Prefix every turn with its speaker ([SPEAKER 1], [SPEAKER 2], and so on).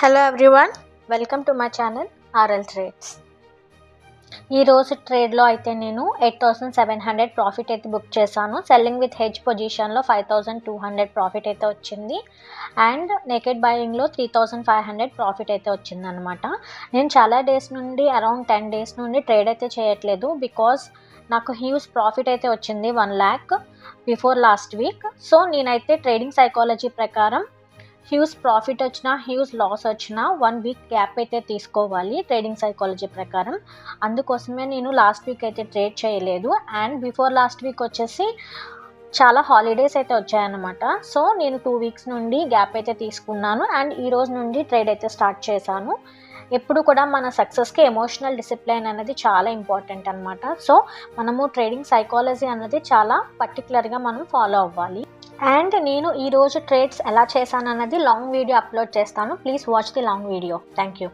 [SPEAKER 1] Hello everyone, welcome to my channel RL trades. ఈరోజు ట్రేడ్లో అయితే నేను 8700 ప్రాఫిట్ అయితే బుక్ చేశాను. సెల్లింగ్ విత్ హెడ్జ్ పొజిషన్లో 5200 ప్రాఫిట్ అయితే వచ్చింది అండ్ నేకెడ్ బయింగ్లో 3500 ప్రాఫిట్ అయితే వచ్చిందనమాట. నేను చాలా డేస్ నుండి అరౌండ్ 10 డేస్ నుండి ట్రేడ్ అయితే చేయట్లేదు బికాజ్ నాకు హ్యూజ్ ప్రాఫిట్ అయితే వచ్చింది 1 lakh before last week. So నేనైతే ట్రేడింగ్ సైకాలజీ ప్రకారం హ్యూజ్ ప్రాఫిట్ వచ్చినా హ్యూజ్ లాస్ వచ్చినా 1 వీక్ గ్యాప్ అయితే తీసుకోవాలి ట్రేడింగ్ సైకాలజీ ప్రకారం. అందుకోసమే నేను లాస్ట్ వీక్ అయితే ట్రేడ్ చేయలేదు అండ్ బిఫోర్ లాస్ట్ వీక్ వచ్చేసి చాలా హాలిడేస్ అయితే వచ్చాయన్నమాట. సో నేను 2 వీక్స్ నుండి గ్యాప్ అయితే తీసుకున్నాను అండ్ ఈ రోజు నుండి ట్రేడ్ అయితే స్టార్ట్ చేశాను. ఎప్పుడు కూడా మన సక్సెస్కి ఎమోషనల్ డిసిప్లైన్ అనేది చాలా ఇంపార్టెంట్ అనమాట. సో మనము ట్రేడింగ్ సైకాలజీ అనేది చాలా పర్టికులర్గా మనం ఫాలో అవ్వాలి. అండ్ నేను ఈరోజు ట్రేడ్స్ ఎలా చేశాను అన్నది లాంగ్ వీడియో అప్లోడ్ చేస్తాను. Please watch the long video. Thank you.